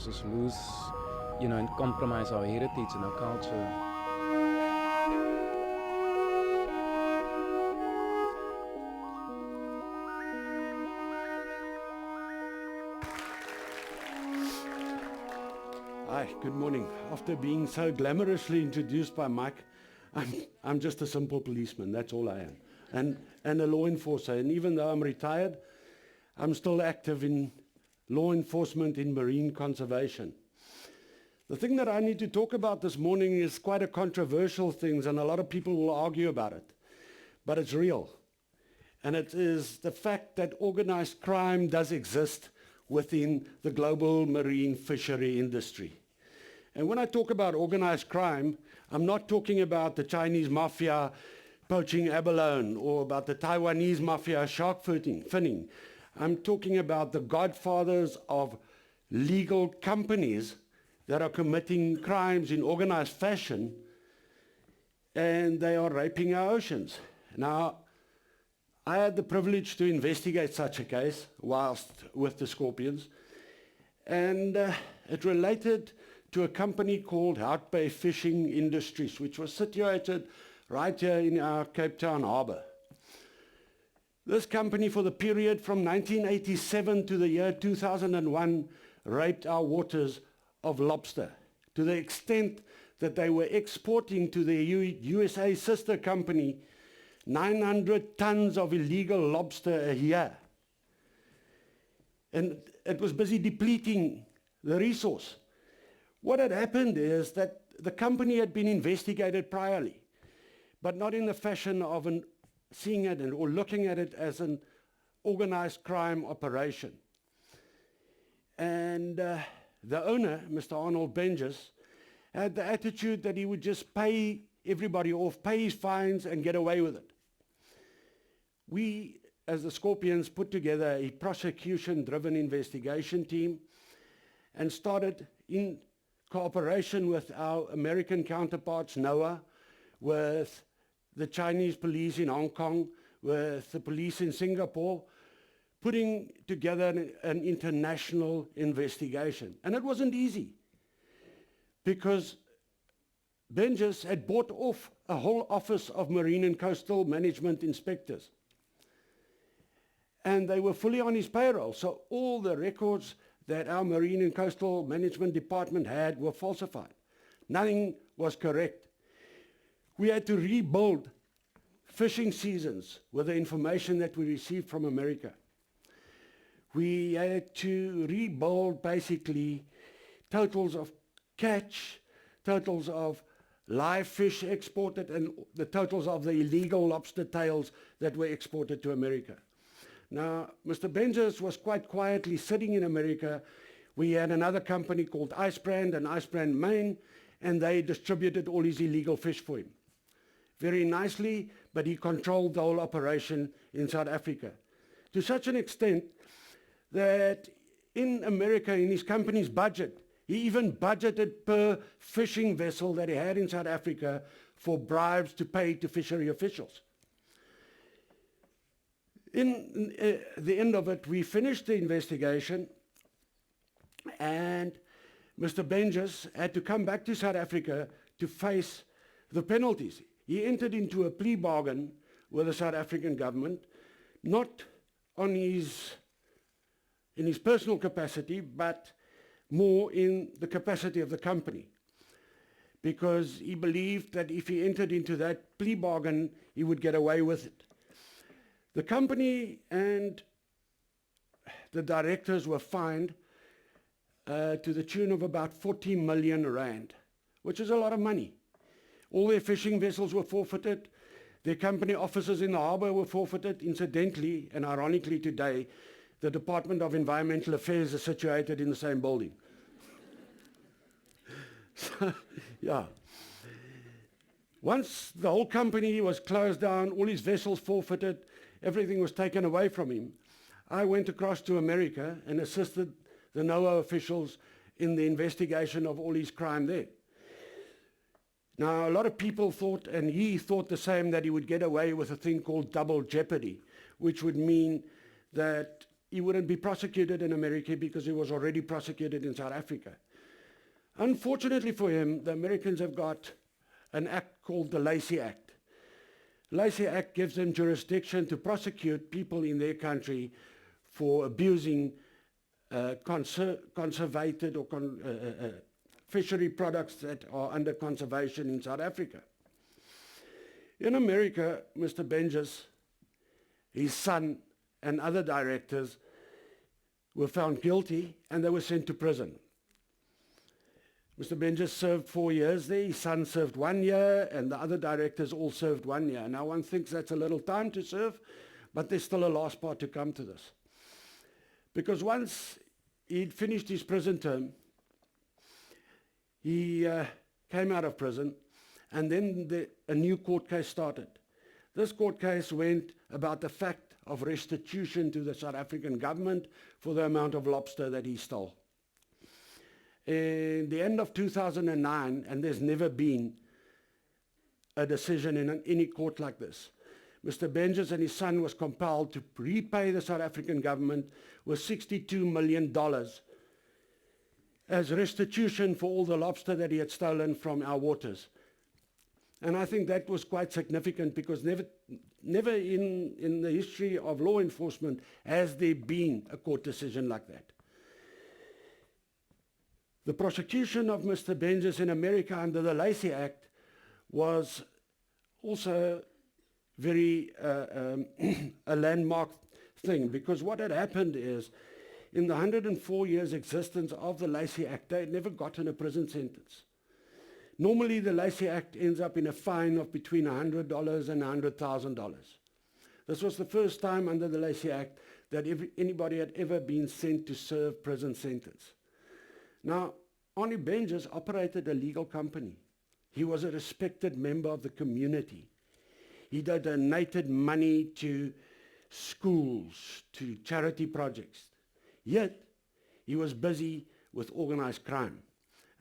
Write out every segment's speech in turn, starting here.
as ons lose, and compromise our heritage and our culture. Hi, good morning. After being so glamorously introduced by Mike, I'm just a simple policeman, that's all I am. And a law enforcer. And even though I'm retired, I'm still active in law enforcement in marine conservation. The thing that I need to talk about this morning is quite a controversial thing, and a lot of people will argue about it. But it's real. And it is the fact that organized crime does exist within the global marine fishery industry. And when I talk about organized crime, I'm not talking about the Chinese mafia poaching abalone or about the Taiwanese mafia shark finning. I'm talking about the godfathers of legal companies that are committing crimes in organized fashion, and they are raping our oceans. Now, I had the privilege to investigate such a case whilst with the Scorpions, and it related to a company called Hart Fishing Industries, which was situated right here in our Cape Town harbour. This company, for the period from 1987 to the year 2001, raped our waters of lobster to the extent that they were exporting to their USA sister company 900 tons of illegal lobster a year. And it was busy depleting the resource. What had happened is that the company had been investigated priorly, but not in the fashion of seeing it or looking at it as an organized crime operation. And the owner, Mr. Arnold Benjes, had the attitude that he would just pay everybody off, pay his fines, and get away with it. We, as the Scorpions, put together a prosecution-driven investigation team and started in cooperation with our American counterparts, NOAA, with the Chinese police in Hong Kong, with the police in Singapore, putting together an international investigation. And it wasn't easy, because Benjes had bought off a whole office of marine and coastal management inspectors. And they were fully on his payroll, so all the records that our Marine and Coastal Management Department had were falsified. Nothing was correct. We had to rebuild fishing seasons with the information that we received from America. We had to rebuild basically totals of catch, totals of live fish exported, and the totals of the illegal lobster tails that were exported to America. Now, Mr. Benjes was quite quietly sitting in America. We had another company called Icebrand and Icebrand Maine, and they distributed all his illegal fish for him. Very nicely, but he controlled the whole operation in South Africa. To such an extent that in America, in his company's budget, he even budgeted per fishing vessel that he had in South Africa for bribes to pay to fishery officials. In the end of it, we finished the investigation, and Mr. Benjes had to come back to South Africa to face the penalties. He entered into a plea bargain with the South African government, not in his personal capacity, but more in the capacity of the company, because he believed that if he entered into that plea bargain, he would get away with it. The company and the directors were fined to the tune of about 40 million rand, which is a lot of money. All their fishing vessels were forfeited. Their company offices in the harbour were forfeited. Incidentally, and ironically today, the Department of Environmental Affairs is situated in the same building. So, yeah. Once the whole company was closed down, all his vessels forfeited, everything was taken away from him, I went across to America and assisted the NOAA officials in the investigation of all his crime there. Now, a lot of people thought, and he thought the same, that he would get away with a thing called double jeopardy, which would mean that he wouldn't be prosecuted in America because he was already prosecuted in South Africa. Unfortunately for him, the Americans have got an act called the Lacey Act. Lacey Act gives them jurisdiction to prosecute people in their country for abusing conservated or fishery products that are under conservation in South Africa. In America, Mr. Benjes, his son, and other directors were found guilty and they were sent to prison. Mr. Benjes served 4 years there, his son served 1 year, and the other directors all served 1 year. Now one thinks that's a little time to serve, but there's still a last part to come to this. Because once he'd finished his prison term, he came out of prison, and then a new court case started. This court case went about the fact of restitution to the South African government for the amount of lobster that he stole. In the end of 2009, and there's never been a decision in any court like this, Mr. Benjes and his son was compelled to repay the South African government with $62 million as restitution for all the lobster that he had stolen from our waters. And I think that was quite significant because never in the history of law enforcement has there been a court decision like that. The prosecution of Mr. Benjes in America under the Lacey Act was also very a landmark thing, because what had happened is, in the 104 years existence of the Lacey Act, they had never gotten a prison sentence. Normally the Lacey Act ends up in a fine of between $100 and $100,000. This was the first time under the Lacey Act that anybody had ever been sent to serve prison sentence. Now, Arnie Benjes operated a legal company. He was a respected member of the community. He donated money to schools, to charity projects. Yet, he was busy with organized crime.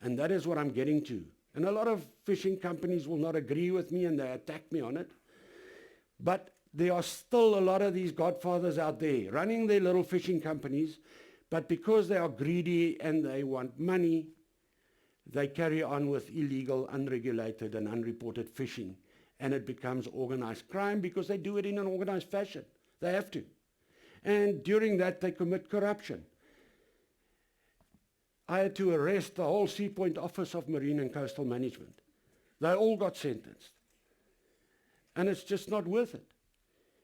And that is what I'm getting to. And a lot of fishing companies will not agree with me and they attack me on it. But there are still a lot of these godfathers out there running their little fishing companies, but because they are greedy and they want money, they carry on with illegal, unregulated and unreported fishing. And it becomes organized crime because they do it in an organized fashion. They have to. And during that, they commit corruption. I had to arrest the whole Seapoint Office of Marine and Coastal Management. They all got sentenced. And it's just not worth it.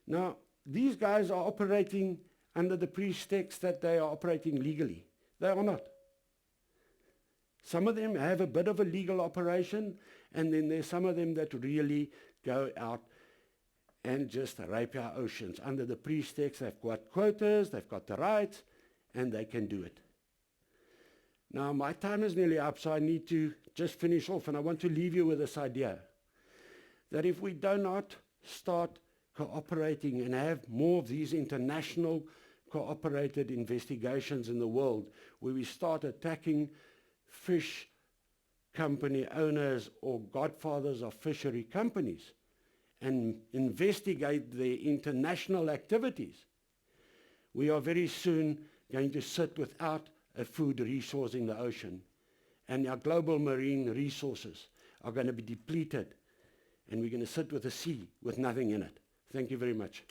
Now, these guys are operating under the pretext that they are operating legally. They are not. Some of them have a bit of a legal operation, and then there's some of them that really go out and just rape our oceans. Under the pretext they've got quotas, they've got the rights, and they can do it. Now, my time is nearly up, so I need to just finish off, and I want to leave you with this idea that if we do not start cooperating and have more of these international cooperated investigations in the world, where we start attacking fish company owners or godfathers of fishery companies and investigate their international activities, we are very soon going to sit without a food resource in the ocean, and our global marine resources are going to be depleted, and we're going to sit with a sea with nothing in it. Thank you very much.